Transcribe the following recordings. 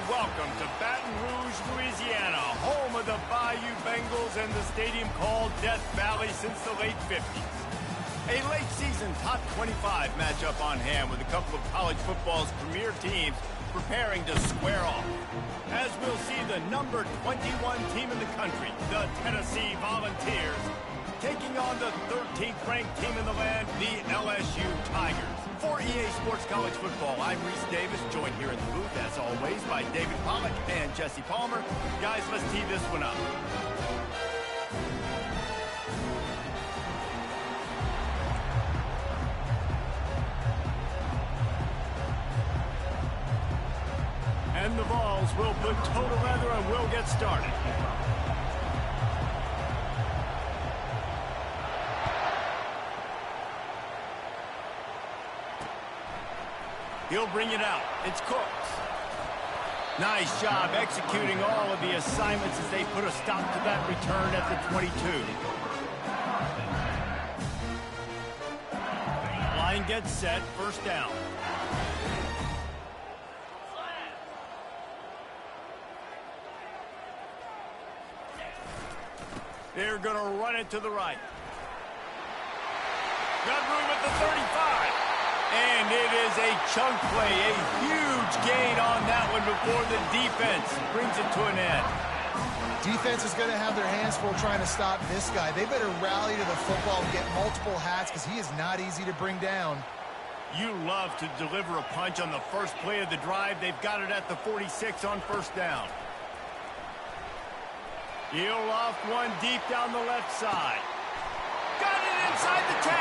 welcome to Baton Rouge, Louisiana, home of the Bayou Bengals and the stadium called Death Valley since the late 50s. A late-season top 25 matchup on hand with a couple of college football's premier teams preparing to square off. As we'll see the number 21 team in the country, the Tennessee Volunteers, taking on the 13th ranked team in the land, the LSU Tigers. For EA Sports College Football, I'm Reese Davis, joined here in the booth, as always, by David Pollack and Jesse Palmer. Guys, let's tee this one up. And the balls will put total leather and we'll get started. He'll bring it out. It's Cooks. Nice job executing all of the assignments as they put a stop to that return at the 22. Line gets set, first down. They're going to run it to the right. Got room at the 35. And it is a chunk play, a huge gain on that one before the defense brings it to an end. Defense is going to have their hands full trying to stop this guy. They better rally to the football and get multiple hats because he is not easy to bring down. You love to deliver a punch on the first play of the drive. They've got it at the 46 on first down. He'll loft one deep down the left side. Got it inside the 10.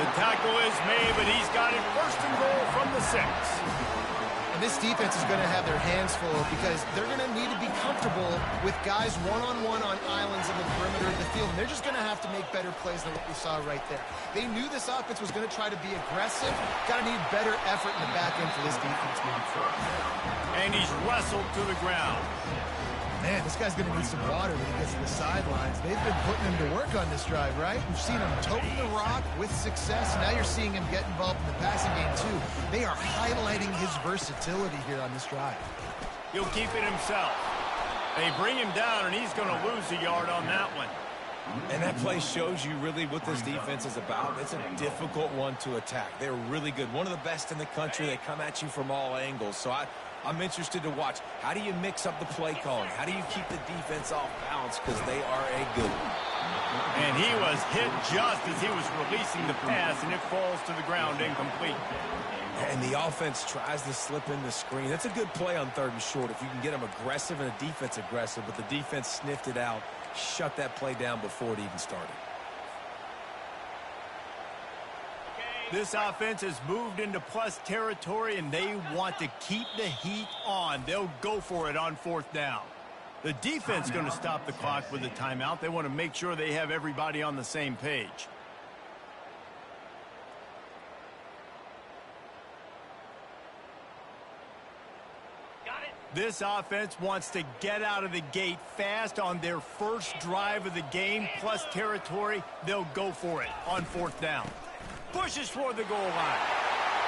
The tackle is made, but he's got it first and goal from the 6. And this defense is going to have their hands full because they're going to need to be comfortable with guys one-on-one on islands in the perimeter of the field. And they're just going to have to make better plays than what we saw right there. They knew this offense was going to try to be aggressive. Got to need better effort in the back end for this defense moving forward. And he's wrestled to the ground. Man, this guy's going to need some water when he gets to the sidelines. They've been putting him to work on this drive, right? We've seen him toting the rock with success. Now you're seeing him get involved in the passing game, too. They are highlighting his versatility here on this drive. He'll keep it himself. They bring him down, and he's going to lose a yard on that one. And that play shows you really what this defense is about. It's a difficult one to attack. They're really good. One of the best in the country. They come at you from all angles. So I'm interested to watch. How do you mix up the play calling? How do you keep the defense off balance? Because they are a good one. And he was hit just as he was releasing the pass, and it falls to the ground incomplete. And the offense tries to slip in the screen. That's a good play on 3rd and short if you can get them aggressive and a defense aggressive. But the defense sniffed it out, shut that play down before it even started. This offense has moved into plus territory, and they want to keep the heat on. They'll go for it on 4th down. The defense is going to stop the clock with a timeout. They want to make sure they have everybody on the same page. This offense wants to get out of the gate fast on their first drive of the game, plus territory. They'll go for it on 4th down. Pushes for the goal line.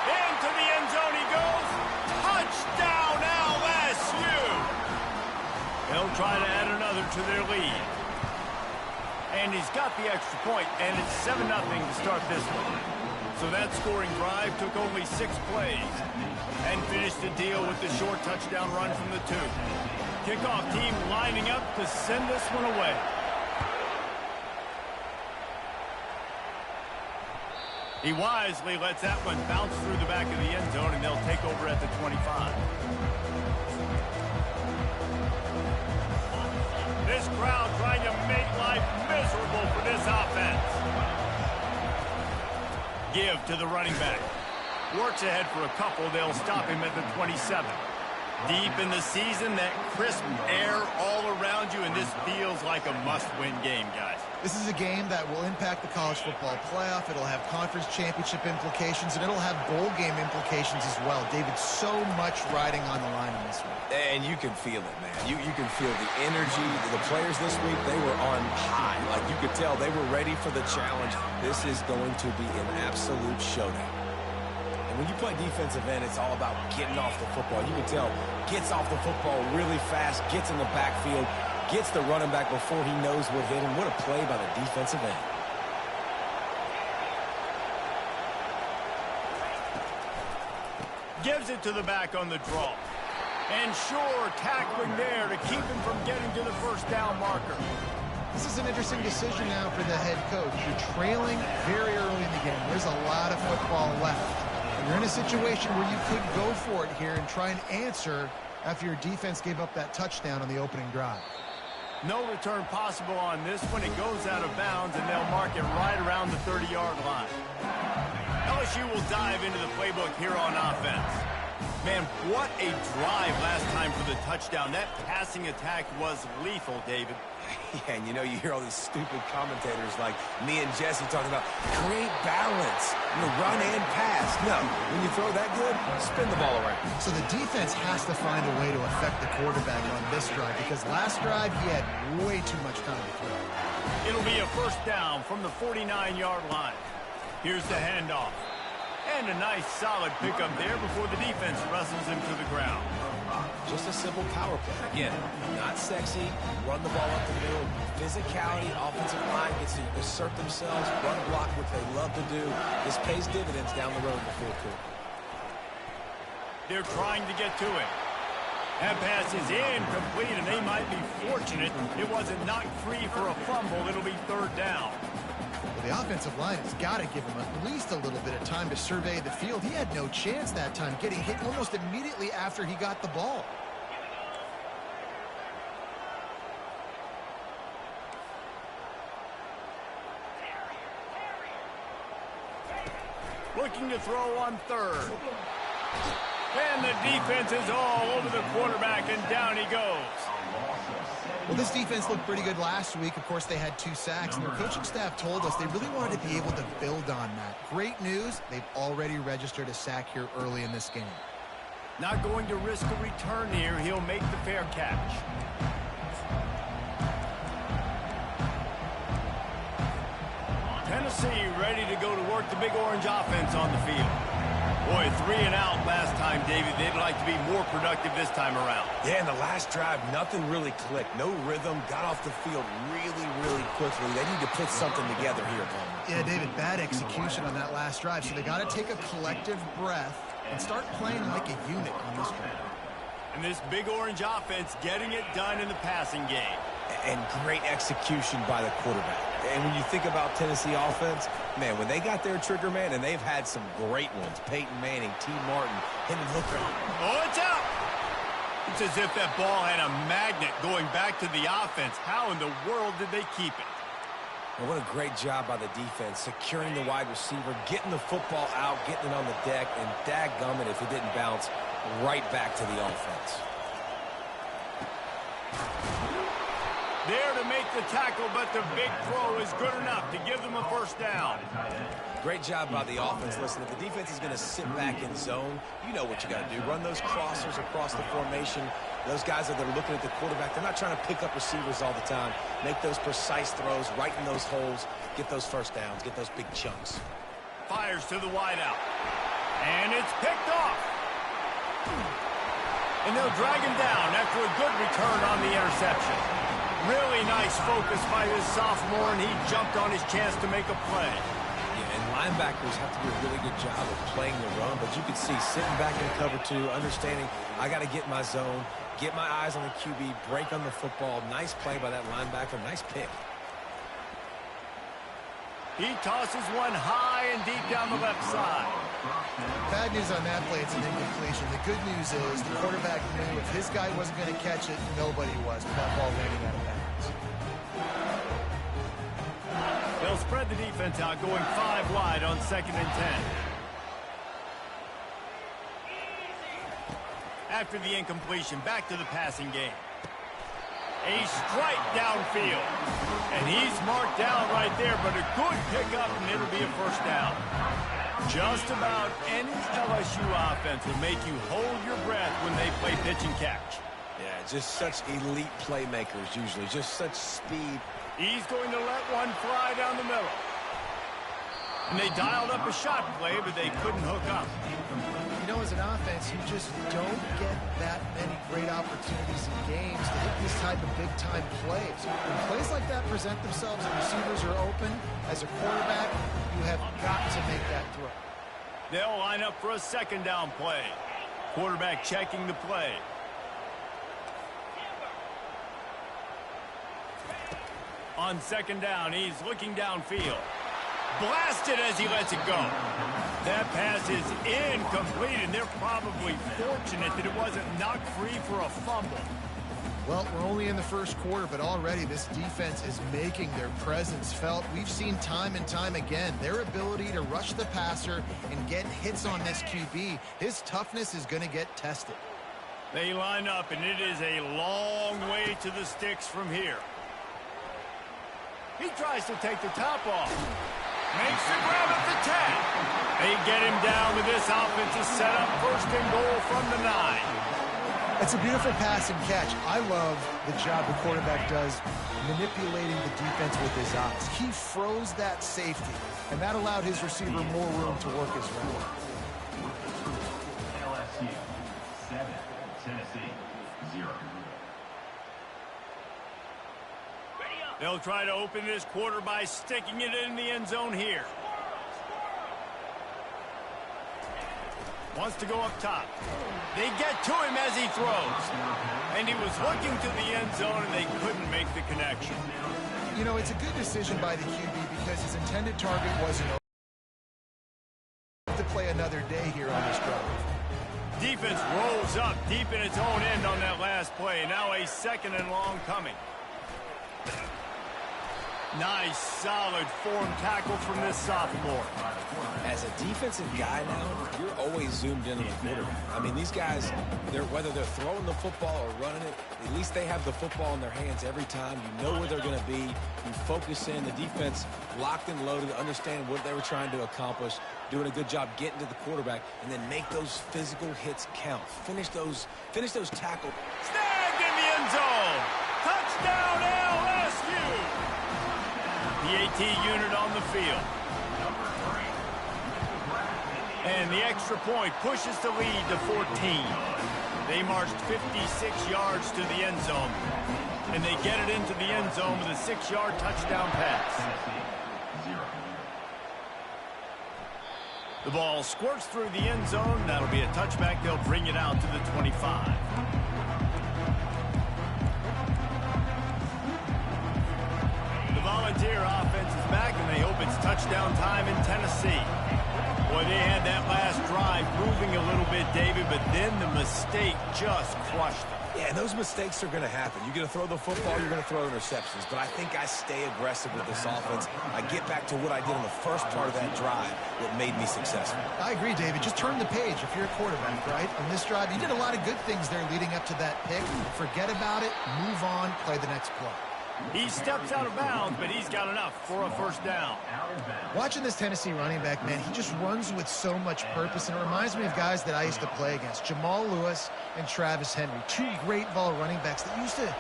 Into the end zone he goes. Touchdown, LSU! They'll try to add another to their lead. And he's got the extra point, and it's 7-0 to start this one. So that scoring drive took only 6 plays and finished the deal with the short touchdown run from the 2. Kickoff team lining up to send this one away. He wisely lets that one bounce through the back of the end zone, and they'll take over at the 25. This crowd trying to make life miserable for this offense. Give to the running back. Works ahead for a couple. They'll stop him at the 27. Deep in the season, that crisp air all around you, and this feels like a must-win game, guys. This is a game that will impact the college football playoff. It'll have conference championship implications, and it'll have bowl game implications as well. David, so much riding on the line in this one. And you can feel it, man. You can feel the energy. The players this week, they were on high. Like you could tell they were ready for the challenge. This is going to be an absolute showdown. And when you play defensive end, it's all about getting off the football. You can tell, gets off the football really fast, gets in the backfield, gets the running back before he knows what hit him. What a play by the defensive end. Gives it to the back on the draw. And sure, tackling there to keep him from getting to the first down marker. This is an interesting decision now for the head coach. You're trailing very early in the game. There's a lot of football left. And you're in a situation where you could go for it here and try and answer after your defense gave up that touchdown on the opening drive. No return possible on this one. It goes out of bounds, and they'll mark it right around the 30-yard line. LSU will dive into the playbook here on offense. Man, what a drive last time for the touchdown. That passing attack was lethal, David. Yeah, and you know, you hear all these stupid commentators like me and Jesse talking about create balance, run and pass. No, when you throw that good, spin the ball around. So the defense has to find a way to affect the quarterback on this drive because last drive he had way too much time to throw. It'll be a first down from the 49-yard line. Here's the handoff. And a nice solid pickup there before the defense wrestles him to the ground. Just a simple power play. Again, not sexy, run the ball up the middle, physicality, offensive line gets to assert themselves, run block, which they love to do. This pays dividends down the road in the fourth quarter. They're trying to get to it. That pass is incomplete, and they might be fortunate it wasn't knocked free for a fumble. It'll be third down. Well, the offensive line has got to give him at least a little bit of time to survey the field. He had no chance that time, getting hit almost immediately after he got the ball. Looking to throw on third. And the defense is all over the quarterback, and down he goes. Well, this defense looked pretty good last week. Of course, they had 2 sacks, and their coaching staff told us they really wanted to be able to build on that. Great news, they've already registered a sack here early in this game. Not going to risk a return here. He'll make the fair catch. Tennessee ready to go to work the Big Orange offense on the field. Boy, 3 and out last time, David. They'd like to be more productive this time around. Yeah, in the last drive, nothing really clicked. No rhythm, got off the field really, really quickly. They need to put something together here, Palmer. Yeah, David, bad execution on that last drive, so they got to take a collective breath and start playing like a unit on this drive. And this Big Orange offense getting it done in the passing game. And great execution by the quarterback. And when you think about Tennessee offense, man, when they got their trigger man, and they've had some great ones, Peyton Manning, T. Martin, Hendon Hooker. Oh, it's out! It's as if that ball had a magnet going back to the offense. How in the world did they keep it? And what a great job by the defense, securing the wide receiver, getting the football out, getting it on the deck, and dadgummit if it didn't bounce right back to the offense. There to make the tackle, but the big throw is good enough to give them a first down. Great job by the offense. Listen, if the defense is going to sit back in zone, you know what you got to do. Run those crossers across the formation. Those guys that are looking at the quarterback, they're not trying to pick up receivers all the time. Make those precise throws, right in those holes, get those first downs, get those big chunks. Fires to the wideout. And it's picked off. And they'll drag him down after a good return on the interception. Really nice focus by this sophomore, and he jumped on his chance to make a play. Yeah, and linebackers have to do a really good job of playing the run, but you can see sitting back in cover 2, understanding I got to get my zone, get my eyes on the QB, break on the football. Nice play by that linebacker. Nice pick. He tosses one high and deep down the left side. Bad news on that play, it's an incompletion. The good news is the quarterback knew if his guy wasn't going to catch it, nobody was with that ball landing out of bounds. They'll spread the defense out, going 5 wide on 2nd and 10. After the incompletion, back to the passing game. A strike downfield. And he's marked down right there, but a good pickup, and it'll be a first down. Just about any LSU offense will make you hold your breath when they play pitch and catch. Yeah, just such elite playmakers usually, just such speed. He's going to let one fly down the middle. And they dialed up a shot play, but they couldn't hook up. You know, as an offense, you just don't get that many great opportunities in games to hit these type of big-time plays. When plays like that present themselves and receivers are open, as a quarterback, you have got to make that throw. They'll line up for a second down play. Quarterback checking the play. On second down, he's looking downfield. Blasted as he lets it go. That pass is incomplete, and they're probably fortunate that it wasn't knocked free for a fumble. Well, we're only in the first quarter, but already this defense is making their presence felt. We've seen time and time again their ability to rush the passer and get hits on this QB. His toughness is going to get tested. They line up, and it is a long way to the sticks from here. He tries to take the top off. Makes the grab at the 10. They get him down with this offensive setup. First and goal from the 9. It's a beautiful pass and catch. I love the job the quarterback does manipulating the defense with his eyes. He froze that safety, and that allowed his receiver more room to work his route. LSU 7, Tennessee 0. They'll try to open this quarter by sticking it in the end zone here. Wants to go up top. They get to him as he throws. And he was looking to the end zone, and they couldn't make the connection. You know, it's a good decision by the QB because his intended target wasn't to play another day here on this drive. Defense rolls up deep in its own end on that last play. Now a second and long coming. Nice, solid form tackle from this sophomore. As a defensive guy now, you're always zoomed in on the quarterback. I mean, these guys, whether they're throwing the football or running it, at least they have the football in their hands every time. You know where they're going to be. You focus in. The defense locked and loaded, understand what they were trying to accomplish, doing a good job getting to the quarterback, and then make those physical hits count. Finish those tackles. Snagged in the end zone. Touchdown, LSU. The AT unit on the field. And the extra point pushes the lead to 14. They marched 56 yards to the end zone. And they get it into the end zone with a 6-yard touchdown pass. The ball squirts through the end zone. That'll be a touchback. They'll bring it out to the 25. Volunteer offense is back, and they hope it's touchdown time in Tennessee. Boy, they had that last drive moving a little bit, David, but then the mistake just crushed them. Yeah, and those mistakes are going to happen. You're going to throw the football, you're going to throw interceptions. But I think I stay aggressive with this offense. I get back to what I did in the first part of that drive that made me successful. I agree, David. Just turn the page if you're a quarterback, right? On this drive, you did a lot of good things there leading up to that pick. Forget about it, move on, play the next play. He steps out of bounds, but he's got enough for a first down. Watching this Tennessee running back, man, he just runs with so much purpose, and it reminds me of guys that I used to play against, Jamal Lewis and Travis Henry, two great ball running backs that used to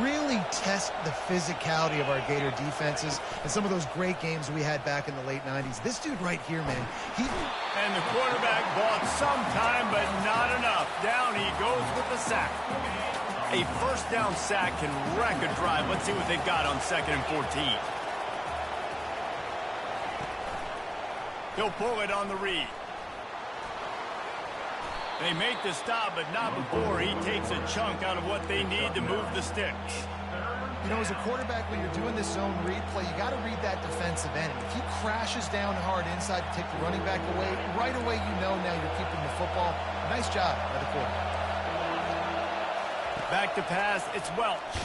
really test the physicality of our Gator defenses and some of those great games we had back in the late 90s. This dude right here, man, And the quarterback bought some time, but not enough. Down he goes with the sack. A first down sack can wreck a drive. Let's see what they've got on 2nd and 14. He'll pull it on the read. They make the stop, but not before he takes a chunk out of what they need to move the sticks. You know, as a quarterback, when you're doing this zone read play, you got to read that defensive end. If he crashes down hard inside to take the running back away, right away you know now you're keeping the football. Nice job by the quarterback. Back to pass, it's Welch.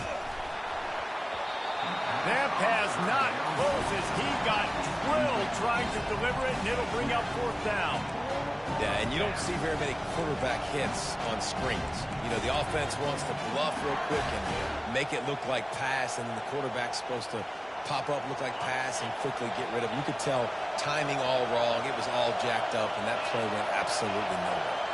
That pass not close as he got drilled trying to deliver it, and it'll bring up 4th down. Yeah, and you don't see very many quarterback hits on screens. You know, the offense wants to bluff real quick and make it look like pass, and then the quarterback's supposed to pop up, look like pass, and quickly get rid of it. You could tell timing all wrong. It was all jacked up, and that play went absolutely nowhere.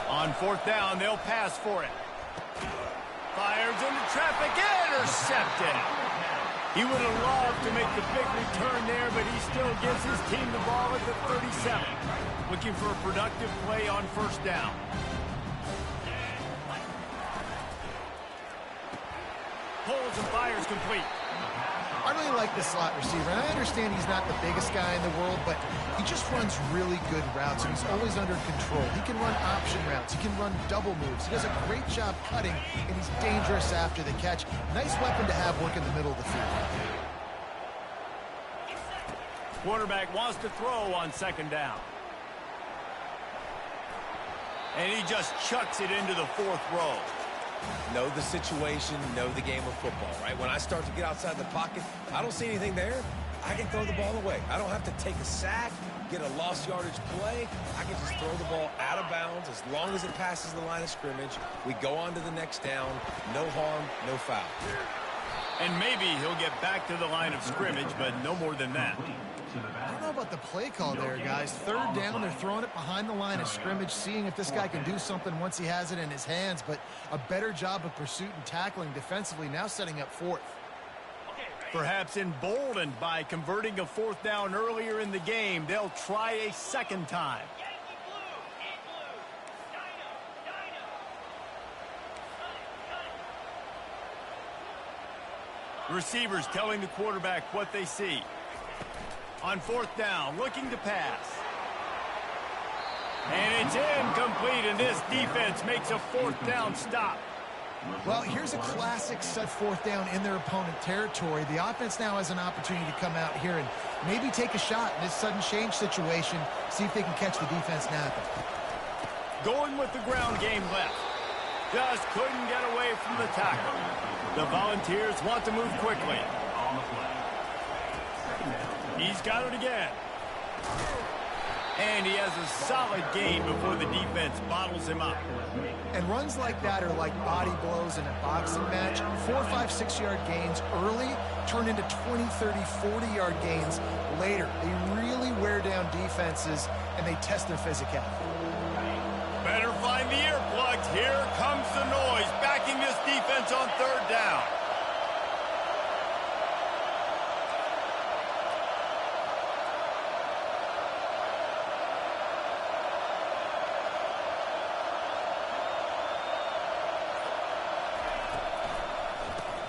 On fourth down, they'll pass for it. Fires into traffic, intercepted. He would have loved to make the big return there, but he still gives his team the ball at the 37. Looking for a productive play on first down. Pulls and fires complete. I really like this slot receiver, and I understand he's not the biggest guy in the world, but he just runs really good routes, and he's always under control. He can run option routes. He can run double moves. He does a great job cutting, and he's dangerous after the catch. Nice weapon to have work in the middle of the field. Quarterback wants to throw on second down. And he just chucks it into the fourth row. Know the situation, know the game of football, right? When I start to get outside the pocket, I don't see anything there. I can throw the ball away. I don't have to take a sack, get a lost yardage play. I can just throw the ball out of bounds as long as it passes the line of scrimmage. We go on to the next down. No harm, no foul. And maybe he'll get back to the line of scrimmage, but no more than that. I don't know about the play call there, guys. Third down, they're throwing it behind the line of scrimmage, seeing if this guy can do something once he has it in his hands, but a better job of pursuit and tackling defensively, now setting up fourth. Perhaps emboldened by converting a fourth down earlier in the game, they'll try a second time. Receivers telling the quarterback what they see. On fourth down, looking to pass. And it's incomplete, and this defense makes a fourth down stop. Well, here's a classic set fourth down in their opponent territory. The offense now has an opportunity to come out here and maybe take a shot in this sudden change situation, see if they can catch the defense napping. Going with the ground game left. Just couldn't get away from the tackle. The Volunteers want to move quickly. He's got it again. And he has a solid gain before the defense bottles him up. And runs like that are like body blows in a boxing match. 4, 5, 6-yard gains early turn into 20, 30, 40-yard gains later. They really wear down defenses, and they test their physicality. Better find the earplugs. Here comes the noise, backing this defense on third down.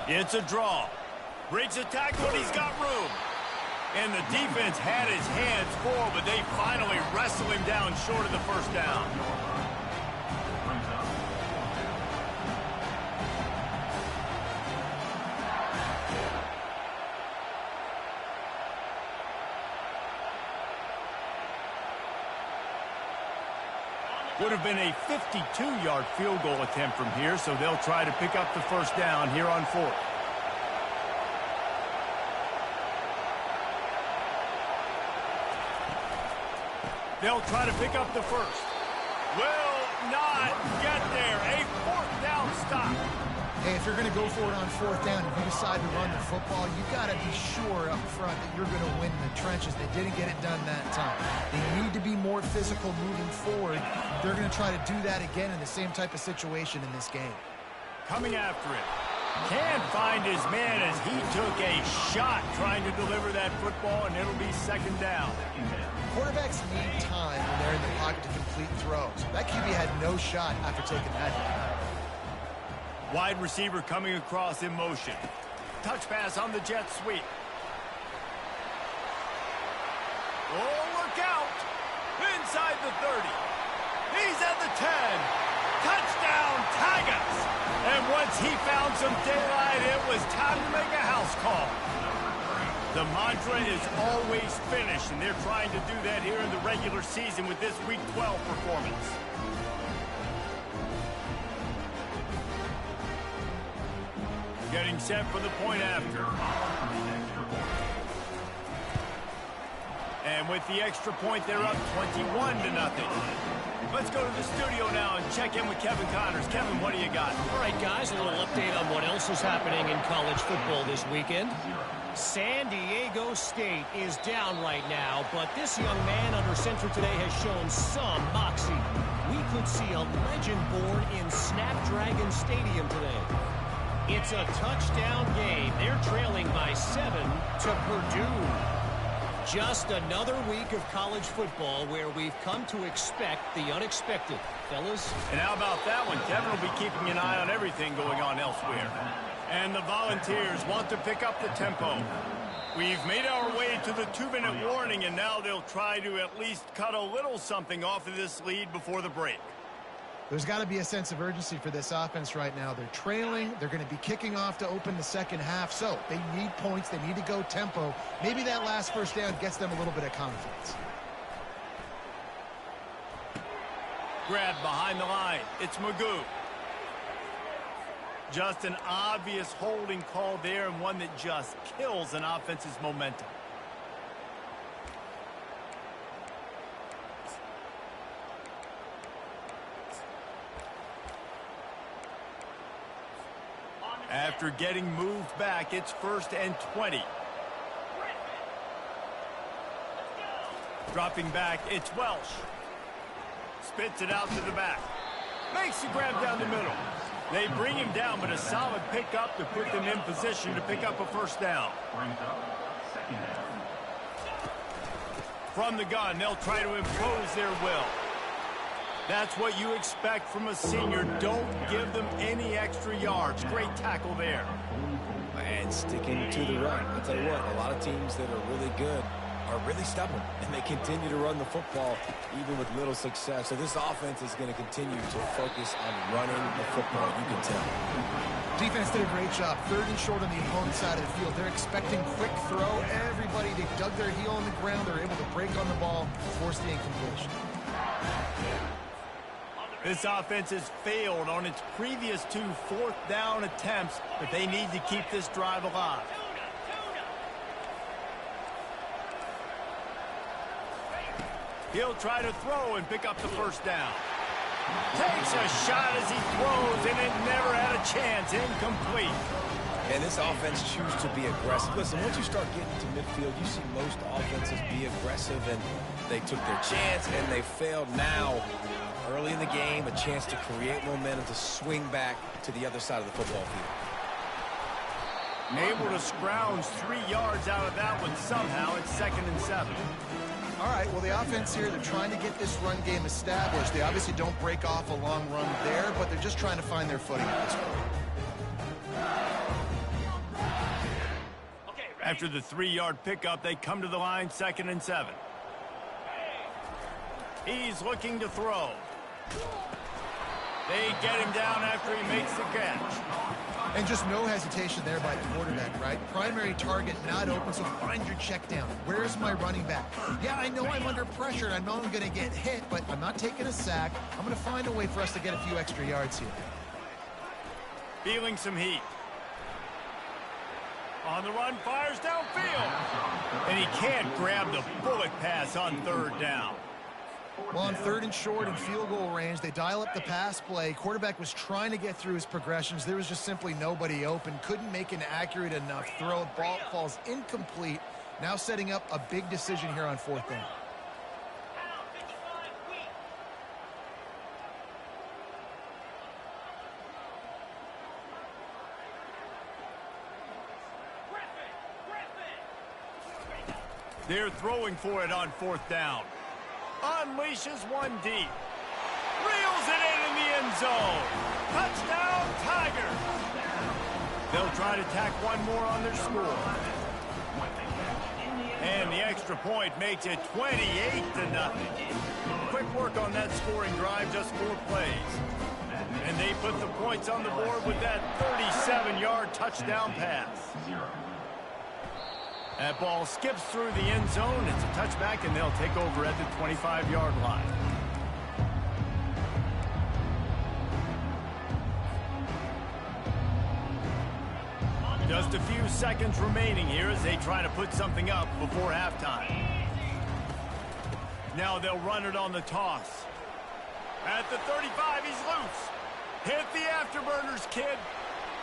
It's a draw. Breaks a tackle, and he's got room. And the defense had his hands full, but they finally wrestle him down short of the first down. Would have been a 52-yard field goal attempt from here, so they'll try to pick up the first down here on fourth. They'll try to pick up the first. Will not get there. A fourth down stop. Hey, if you're going to go for it on fourth down, if you decide to run the football, you got to be sure up front that you're going to win in the trenches. They didn't get it done that time. They need to be more physical moving forward. They're going to try to do that again in the same type of situation in this game. Coming after it. Can't find his man as he took a shot trying to deliver that football, and it'll be second down. Quarterbacks need time when they're in the pocket to complete throws. That QB had no shot after taking that hit. Wide receiver coming across in motion. Touch pass on the jet sweep. Oh, look out! Inside the 30. He's at the 10. Touchdown, Tigers! And once he found some daylight, it was time to make a house call. The mantra is always finish, and they're trying to do that here in the regular season with this Week 12 performance. Getting set for the point after. And with the extra point, they're up 21-0. Let's go to the studio now and check in with Kevin Connors. Kevin, what do you got? All right, guys, a little update on what else is happening in college football this weekend. San Diego State is down right now, but this young man under center today has shown some moxie. We could see a legend born in Snapdragon Stadium today. It's a touchdown game. They're trailing by 7 to Purdue. Just another week of college football where we've come to expect the unexpected. Fellas? And how about that one? Kevin will be keeping an eye on everything going on elsewhere. And the Volunteers want to pick up the tempo. We've made our way to the 2-minute warning, and now they'll try to at least cut a little something off of this lead before the break. There's got to be a sense of urgency for this offense right now. They're trailing. They're going to be kicking off to open the second half. So they need points. They need to go tempo. Maybe that last first down gets them a little bit of confidence. Grab behind the line. It's Magoo. Just an obvious holding call there, and one that just kills an offense's momentum. After getting moved back, it's 1st and 20. Dropping back, it's Welsh. Spits it out to the back. Makes the grab down the middle. They bring him down, but a solid pickup to put them in position to pick up a first down. From the gun, they'll try to impose their will. That's what you expect from a senior. Don't give them any extra yards. Great tackle there. And sticking to the run. I'll tell you what, a lot of teams that are really good are really stubborn, and they continue to run the football even with little success. So this offense is going to continue to focus on running the football, you can tell. Defense did a great job. 3rd and short on the opponent side of the field. They're expecting quick throw. Everybody, they dug their heel on the ground. They're able to break on the ball, force the incompletion. This offense has failed on its previous 2 4th-down attempts, but they need to keep this drive alive. He'll try to throw and pick up the first down. Takes a shot as he throws, and it never had a chance. Incomplete. And this offense chooses to be aggressive. Listen, once you start getting to midfield, you see most offenses be aggressive, and they took their chance, and they failed. Now, early in the game, a chance to create momentum to swing back to the other side of the football field. Able to scrounge 3 yards out of that one somehow. It's 2nd and 7. All right, well, the offense here, they're trying to get this run game established. They obviously don't break off a long run there, but they're just trying to find their footing at this point. After the 3-yard pickup, they come to the line, 2nd and 7. He's looking to throw. They get him down after he makes the catch. And just no hesitation there by the quarterback, right? Primary target not open, so find your check down. Where's my running back? Yeah, I know I'm under pressure, and I know I'm going to get hit, but I'm not taking a sack. I'm going to find a way for us to get a few extra yards here. Feeling some heat. On the run, fires downfield. And he can't grab the bullet pass on 3rd down. Well, on 3rd and short and field goal range, they dial up the pass play. Quarterback was trying to get through his progressions. There was just simply nobody open. Couldn't make an accurate enough throw. Ball falls incomplete. Now setting up a big decision here on 4th down. They're throwing for it on 4th down. Unleashes one deep. Reels it in the end zone. Touchdown, Tigers. They'll try to tack one more on their score. And the extra point makes it 28-0. Quick work on that scoring drive, just 4 plays. And they put the points on the board with that 37-yard touchdown pass. That ball skips through the end zone. It's a touchback, and they'll take over at the 25-yard line. Just a few seconds remaining here as they try to put something up before halftime. Now they'll run it on the toss. At the 35, he's loose. Hit the afterburners, kid.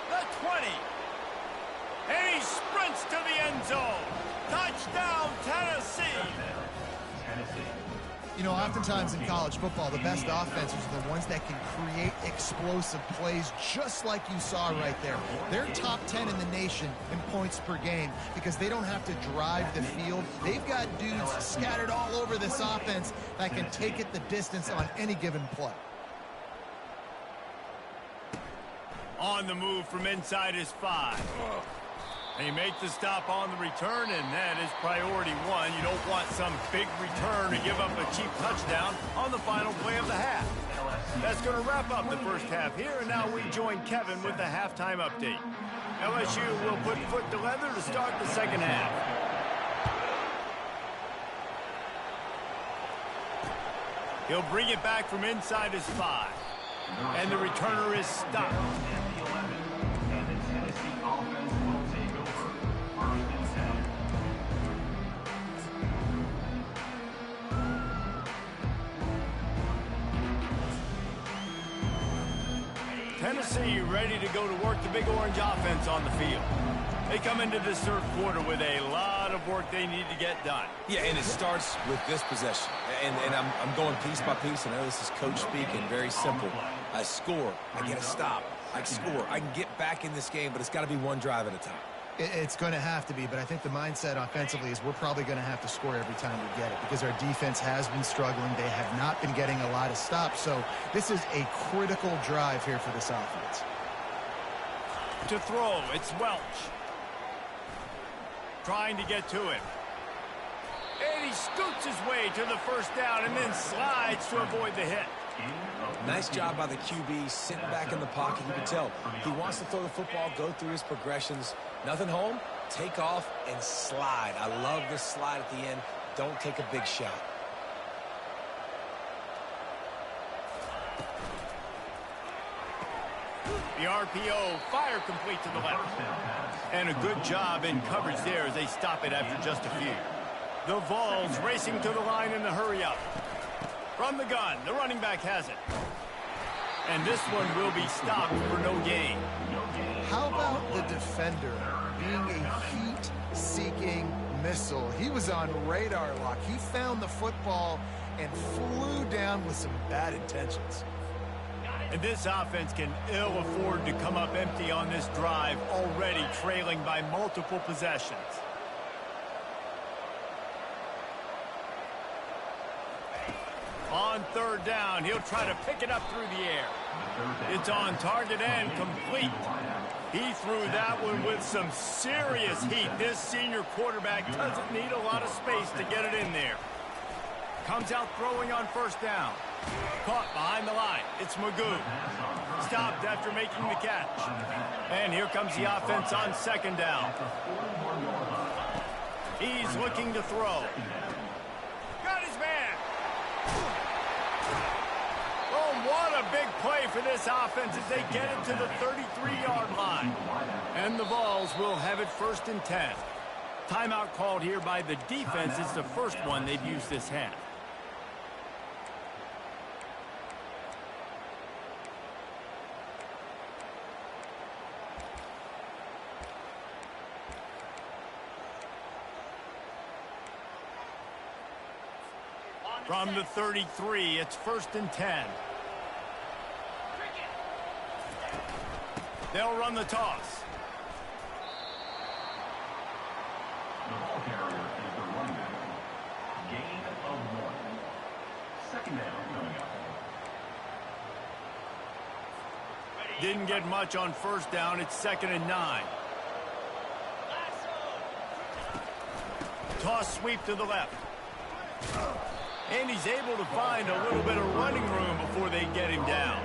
The 20. And he sprints to the end zone. Touchdown, Tennessee. You know, oftentimes in college football, the best offenses are the ones that can create explosive plays just like you saw right there. They're top 10 in the nation in points per game because they don't have to drive the field. They've got dudes scattered all over this offense that can take it the distance on any given play. On the move from inside his 5. He makes the stop on the return, and that is priority one. You don't want some big return to give up a cheap touchdown on the final play of the half. That's going to wrap up the first half here, and now we join Kevin with the halftime update. LSU will put foot to leather to start the second half. He'll bring it back from inside his 5. And the returner is stopped. Tennessee ready to go to work the Big Orange offense on the field. They come into this third quarter with a lot of work they need to get done. Yeah, and it starts with this possession. And I'm going piece by piece. I know this is coach speaking, very simple. I score, I get a stop, I score. I can get back in this game, but it's got to be one drive at a time. It's going to have to be, but I think the mindset offensively is we're probably going to have to score every time we get it because our defense has been struggling. They have not been getting a lot of stops, so this is a critical drive here for this offense. To throw, it's Welch. Trying to get to him. And he scoots his way to the first down and then slides to avoid the hit. Nice job by the QB, sitting back in the pocket. You can tell he wants to throw the football, go through his progressions. Nothing home, take off, and slide. I love this slide at the end. Don't take a big shot. The RPO, fire complete to the left. And a good job in coverage there as they stop it after just a few. The Vols racing to the line in a hurry-up. From the gun, the running back has it. And this one will be stopped for no gain. How about the defender being a heat-seeking missile? He was on radar lock. He found the football and flew down with some bad intentions. And this offense can ill afford to come up empty on this drive, already trailing by multiple possessions. On third down, he'll try to pick it up through the air. It's on target and complete. He threw that one with some serious heat. This senior quarterback doesn't need a lot of space to get it in there. Comes out throwing on first down. Caught behind the line. It's Magoo. Stopped after making the catch. And here comes the offense on second down. He's looking to throw. Got his man. Oh, what a big play for this offense as they get it to the 33-yard line. And the Vols will have it 1st and 10. Timeout called here by the defense. It's the first one they've used this half. From the 33, it's 1st and 10. They'll run the toss. The ball carrier is the running back. Gain of 1. Second down coming up. Didn't get much on first down. It's 2nd and 9. Toss sweep to the left. And he's able to find a little bit of running room before they get him down.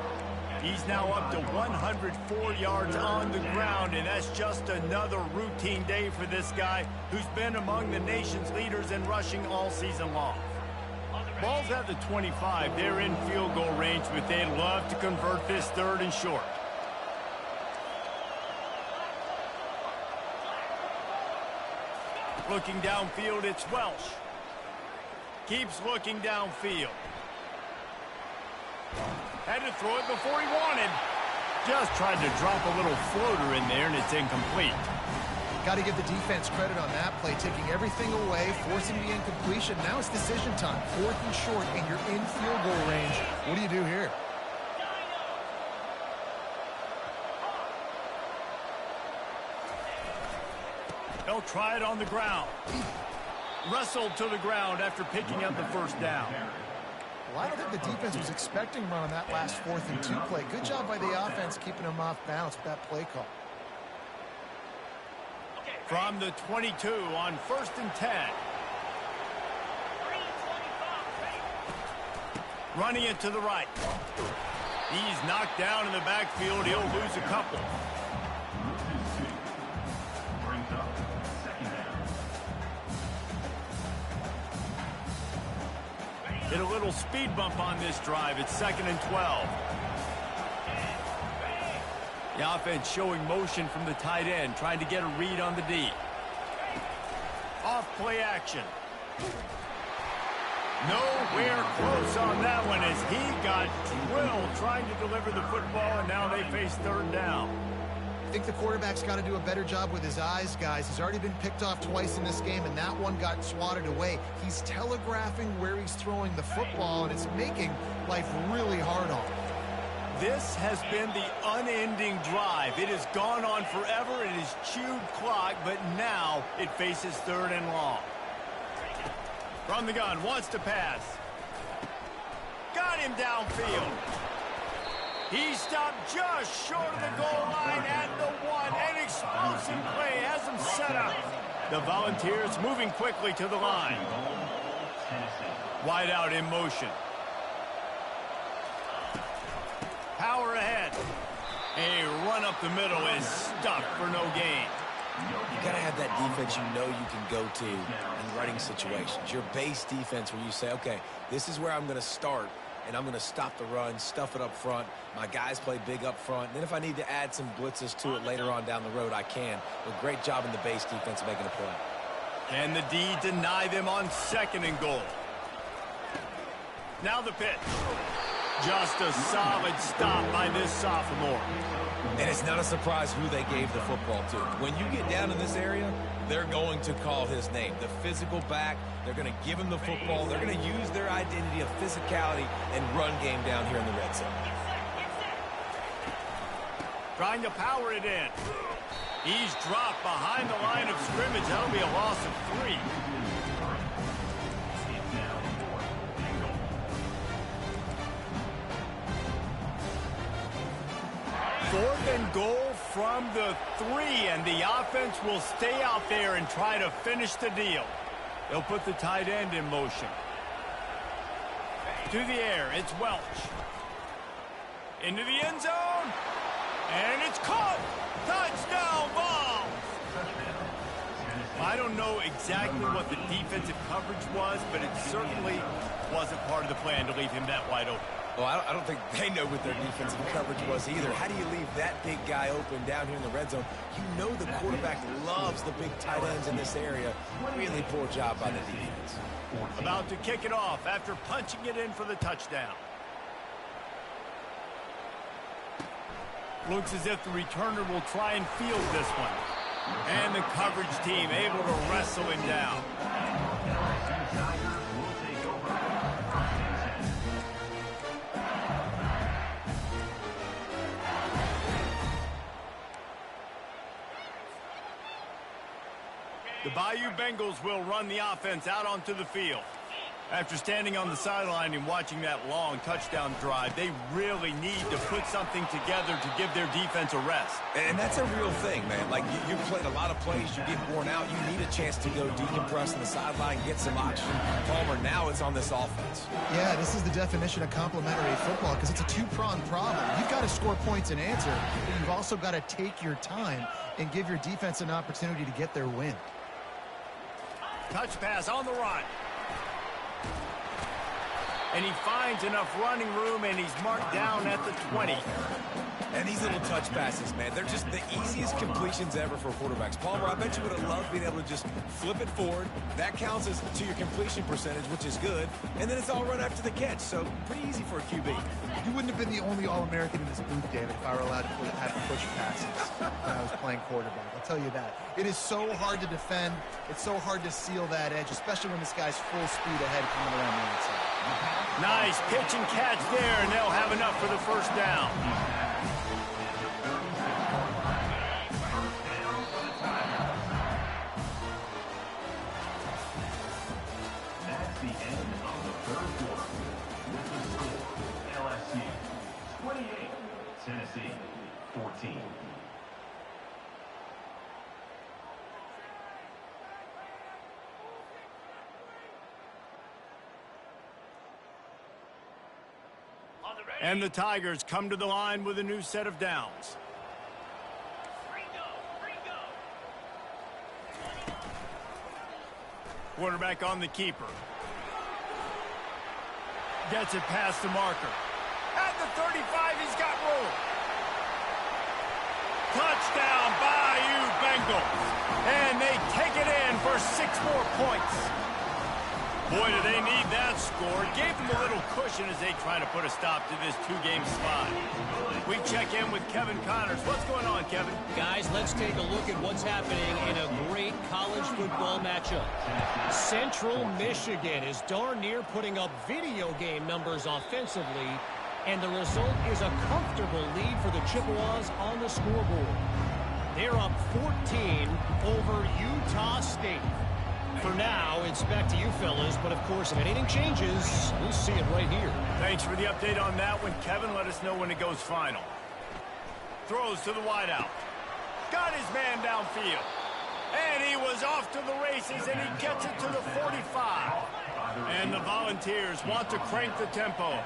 He's now up to 104 yards on the ground, and that's just another routine day for this guy who's been among the nation's leaders in rushing all season long. Ball's at the 25. They're in field goal range, but they'd love to convert this 3rd and short. Looking downfield, it's Welch. Keeps looking downfield. Had to throw it before he wanted. Just tried to drop a little floater in there, and it's incomplete. Got to give the defense credit on that play, taking everything away, forcing the incompletion. Now it's decision time. 4th and short, and you're in field goal range. What do you do here? They'll try it on the ground. Wrestled to the ground after picking up the first down. Well, I don't think the defense was expecting run on that last 4th and 2 play. Good job by the offense keeping them off balance with that play call. From the 22 on 1st and 10. Running it to the right. He's knocked down in the backfield. He'll lose a couple. Hit a little speed bump on this drive. It's 2nd and 12. The offense showing motion from the tight end, trying to get a read on the D. Off play action. Nowhere close on that one as he got drilled trying to deliver the football, and now they face 3rd down. I think the quarterback's got to do a better job with his eyes, guys. He's already been picked off twice in this game, and that one got swatted away. He's telegraphing where he's throwing the football, and it's making life really hard on him. This has been the unending drive. It has gone on forever. It has chewed clock, but now it faces 3rd and long. From the gun, wants to pass. Got him downfield. He stopped just short of the goal line at the 1. An explosive play has him set up. The Volunteers moving quickly to the line. Wide out in motion. Power ahead. A run up the middle is stuck for no gain. You got to have that defense you know you can go to in running situations. Your base defense where you say, okay, this is where I'm going to start, and I'm going to stop the run, stuff it up front. My guys play big up front. And then if I need to add some blitzes to it later on down the road, I can. But great job in the base defense making a play. And the D deny them on 2nd and goal. Now the pitch. Just a solid stop by this sophomore. And it's not a surprise who they gave the football to. When you get down in this area, they're going to call his name. The physical back, they're going to give him the football. They're going to use their identity of physicality and run game down here in the red zone. Trying to power it in. He's dropped behind the line of scrimmage. That'll be a loss of 3. 4th and goal from the 3, and the offense will stay out there and try to finish the deal. They'll put the tight end in motion. To the air, it's Welch. Into the end zone, and it's caught. Touchdown ball. I don't know exactly what the defensive coverage was, but it certainly wasn't part of the plan to leave him that wide open. Well, I don't think they know what their defensive coverage was either. How do you leave that big guy open down here in the red zone? You know the quarterback loves the big tight ends in this area. Really poor job by the defense. About to kick it off after punching it in for the touchdown. Looks as if the returner will try and field this one. And the coverage team able to wrestle him down. The Bayou Bengals will run the offense out onto the field. After standing on the sideline and watching that long touchdown drive, they really need to put something together to give their defense a rest. And that's a real thing, man. Like, you've played a lot of plays, you get worn out, you need a chance to go decompress on the sideline, get some oxygen. Palmer, now it's on this offense. Yeah, this is the definition of complementary football because it's a two-pronged problem. You've got to score points and answer, but you've also got to take your time and give your defense an opportunity to get their win. Touch pass on the run. And he finds enough running room, and he's marked down at the 20. And these little touch passes, man, they're just the easiest completions ever for quarterbacks. Palmer, I bet you would have loved being able to just flip it forward. That counts as to your completion percentage, which is good. And then it's all run after the catch, so pretty easy for a QB. You wouldn't have been the only All-American in this booth, David, if I were allowed to have push passes when I was playing quarterback. I'll tell you that. It is so hard to defend. It's so hard to seal that edge, especially when this guy's full speed ahead coming around the outside. Nice pitch and catch there, and they'll have enough for the first down. That's the end of the third quarter. With the score, LSU 28, Tennessee 14. And the Tigers come to the line with a new set of downs. Quarterback on the keeper. Gets it past the marker. At the 35, he's got room. Touchdown, Bayou Bengals. And they take it in for 6 more points. Boy, do they need that score. Gave them a little cushion as they try to put a stop to this 2-game slide. We check in with Kevin Connors. What's going on, Kevin? Guys, let's take a look at what's happening in a great college football matchup. Central Michigan is darn near putting up video game numbers offensively, and the result is a comfortable lead for the Chippewas on the scoreboard. They're up 14 over Utah State. For now, it's back to you fellas, but of course, if anything changes, we'll see it right here. Thanks for the update on that one, Kevin. Let us know when it goes final. Throws to the wideout. Got his man downfield. And he was off to the races, and he gets it to the 45. And the Volunteers want to crank the tempo.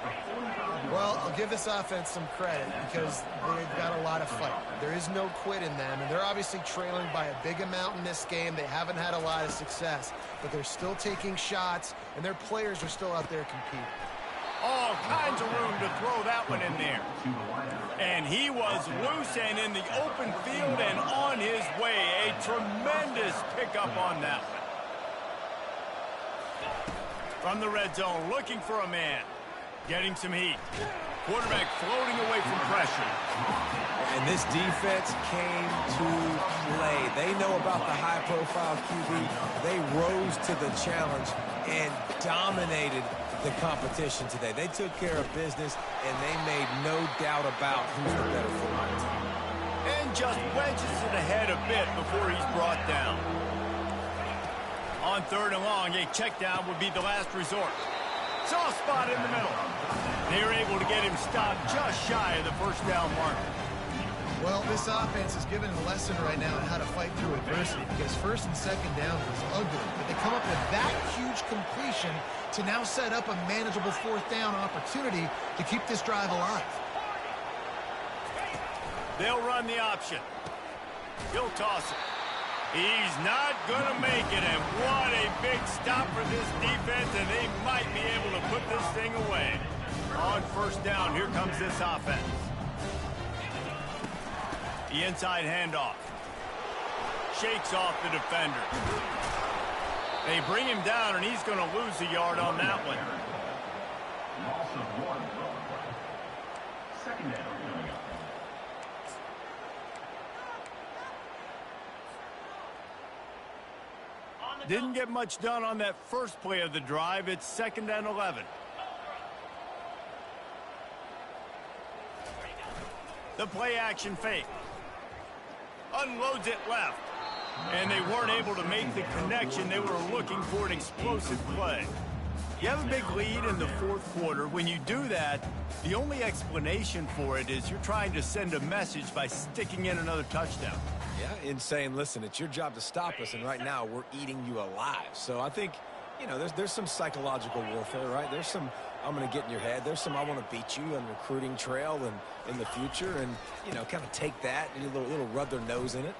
Well, I'll give this offense some credit because they've got a lot of fight. There is no quit in them, and they're obviously trailing by a big amount in this game. They haven't had a lot of success, but they're still taking shots, and their players are still out there competing. All kinds of room to throw that one in there. And he was loose and in the open field and on his way. A tremendous pickup on that one. From the red zone, looking for a man. Getting some heat. Quarterback floating away from pressure. And this defense came to play. They know about the high-profile QB. They rose to the challenge and dominated the competition today. They took care of business, and they made no doubt about who's the better football team. And just wedges it ahead a bit before he's brought down. On 3rd and long, a check down would be the last resort. Soft spot in the middle. They're able to get him stopped just shy of the first down marker. Well, this offense is giving a lesson right now on how to fight through adversity because 1st and 2nd down was ugly, but they come up with that huge completion to now set up a manageable 4th down opportunity to keep this drive alive. They'll run the option. He'll toss it. He's not going to make it, and what a big stop for this defense, and they might be able to put this thing away. On 1st down, here comes this offense. The inside handoff. Shakes off the defender. They bring him down, and he's going to lose a yard on that one. Loss of 1. 2nd down coming up. Didn't get much done on that first play of the drive. It's 2nd and 11. The play action fake. Unloads it left. And they weren't able to make the connection. They were looking for an explosive play. You have a big lead in the 4th quarter. When you do that, the only explanation for it is you're trying to send a message by sticking in another touchdown. Yeah, and saying, listen, it's your job to stop us, and right now we're eating you alive. So I think, you know, there's some psychological warfare, right? There's some, I'm going to get in your head. There's some, I want to beat you on recruiting trail and in the future, and, you know, kind of take that and a little rub their nose in it.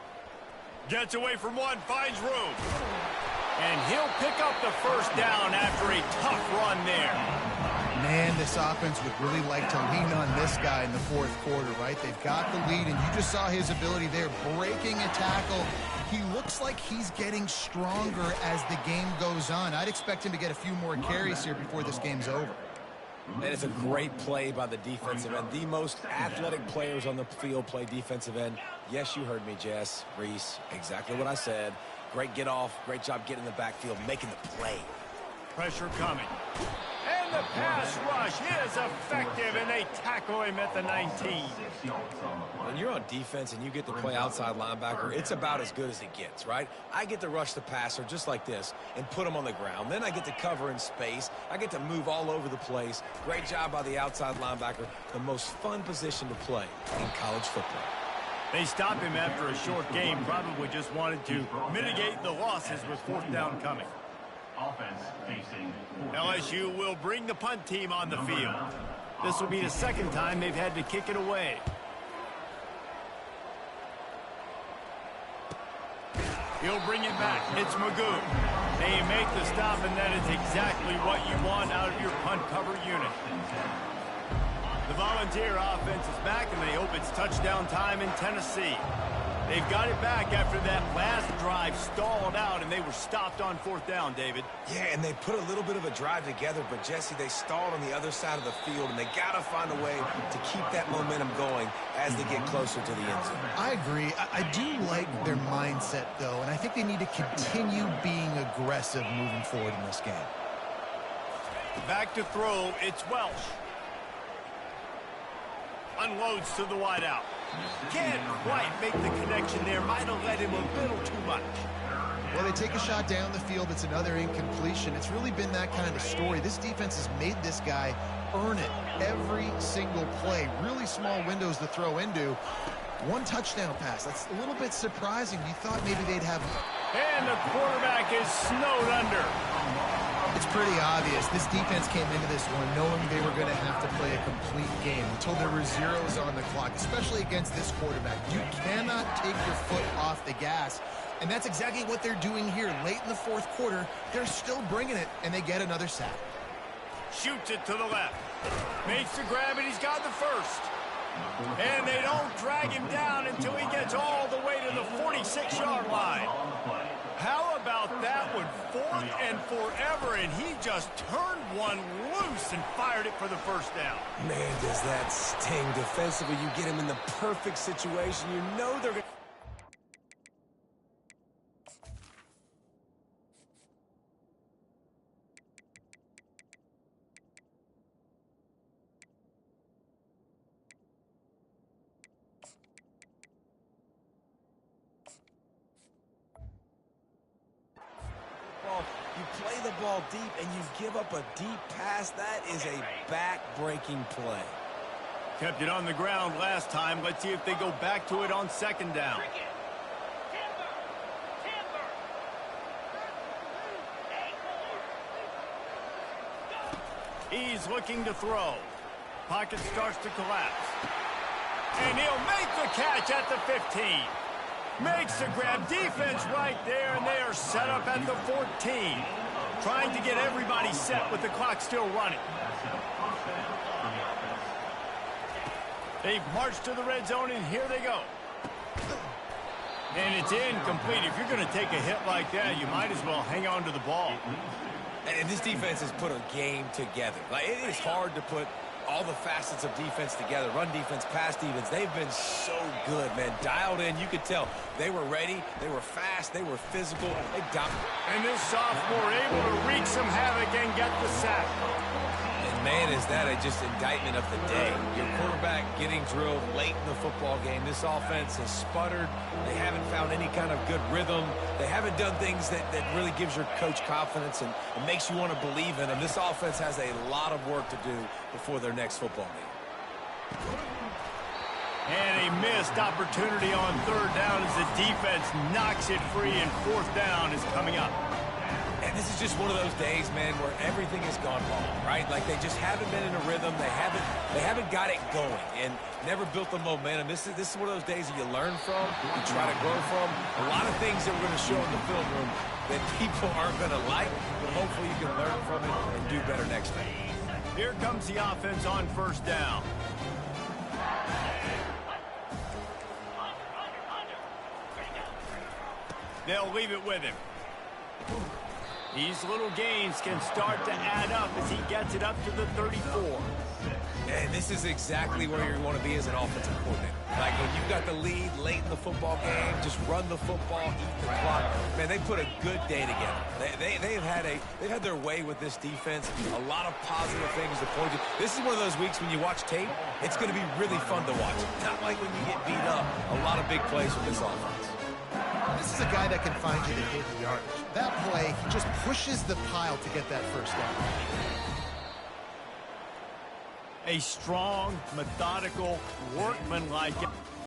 Gets away from one, finds room. And he'll pick up the 1st down after a tough run there. Man, this offense would really like to lean on this guy in the fourth quarter, right? They've got the lead, and you just saw his ability there, breaking a tackle. He looks like he's getting stronger as the game goes on. I'd expect him to get a few more carries here before this game's over. And it's a great play by the defensive end. The most athletic players on the field play defensive end. Yes, you heard me, Jess, Reese. Exactly what I said. Great get off. Great job getting in the backfield, making the play. Pressure coming. And the pass rush is effective, and they tackle him at the 19. When you're on defense and you get to play outside linebacker, it's about as good as it gets, right? I get to rush the passer just like this and put him on the ground. Then I get to cover in space. I get to move all over the place. Great job by the outside linebacker. The most fun position to play in college football. They stop him after a short game. Probably just wanted to mitigate the losses with fourth down coming. Offense facing LSU will bring the punt team on the field. This will be the second time they've had to kick it away. He'll bring it back. It's Magoo. They make the stop, and that is exactly what you want out of your punt cover unit. The Volunteer offense is back, and they hope it's touchdown time in Tennessee. They've got it back after that last drive stalled out, and they were stopped on fourth down, David. Yeah, and they put a little bit of a drive together, but, Jesse, they stalled on the other side of the field, and they got to find a way to keep that momentum going as they get closer to the end zone. I agree. I do like their mindset, though, and I think they need to continue being aggressive moving forward in this game. Back to throw, it's Welsh. Unloads to the wideout. Can't quite make the connection there. Might have led him a little too much. Well, they take a shot down the field. It's another incompletion. It's really been that kind of story. This defense has made this guy earn it every single play. Really small windows to throw into. One touchdown pass. That's a little bit surprising. You thought maybe they'd have... And the quarterback is snowed under. It's pretty obvious. This defense came into this one knowing they were going to have to play a complete game until there were zeros on the clock, especially against this quarterback. You cannot take your foot off the gas, and that's exactly what they're doing here. Late in the fourth quarter, they're still bringing it, and they get another sack. Shoots it to the left. Makes the grab, and he's got the first. And they don't drag him down until he gets all the way to the 46-yard line. How about that one? Fourth and forever, and he just turned one loose and fired it for the first down. Man, does that sting defensively. You get him in the perfect situation. You know they're going to... You play the ball deep and you give up a deep pass. That is a back-breaking play. Kept it on the ground last time. Let's see if they go back to it on second down. He's looking to throw. Pocket starts to collapse. And he'll make the catch at the 15. Makes the grab. Defense right there, and they are set up at the 14. Trying to get everybody set with the clock still running. They've marched to the red zone, and here they go. And it's incomplete. If you're going to take a hit like that, you might as well hang on to the ball. And this defense has put a game together. Like, it is hard to put all the facets of defense together. Run defense, pass defense. They've been so good, man. Dialed in. You could tell they were ready. They were fast. They were physical. They dominated. And this sophomore able to wreak some havoc and get the sack. And, man, is that just indictment of the day. Your quarterback getting drilled late in the football game. This offense has sputtered. They haven't found any kind of good rhythm. They haven't done things that really gives your coach confidence and makes you want to believe in them. This offense has a lot of work to do before their next football game. And a missed opportunity on third down as the defense knocks it free, and fourth down is coming up. And this is just one of those days, man, where everything has gone wrong, right? Like, they just haven't been in a rhythm. They haven't got it going and never built the momentum. This is one of those days that you learn from, you try to grow from. A lot of things that we're going to show in the film room that people aren't going to like, but hopefully you can learn from it and do better next time. Here comes the offense on first down. They'll leave it with him. These little gains can start to add up as he gets it up to the 34. And this is exactly where you want to be as an offensive coordinator. Like when you've got the lead late in the football game, just run the football, eat the clock. Man, they put a good day together. They've had their way with this defense. A lot of positive things to point to. This is one of those weeks when you watch tape, it's going to be really fun to watch. Not like when you get beat up. A lot of big plays with this offense. This is a guy that can find you the hidden yardage. That play, he just pushes the pile to get that first down. A strong, methodical, workmanlike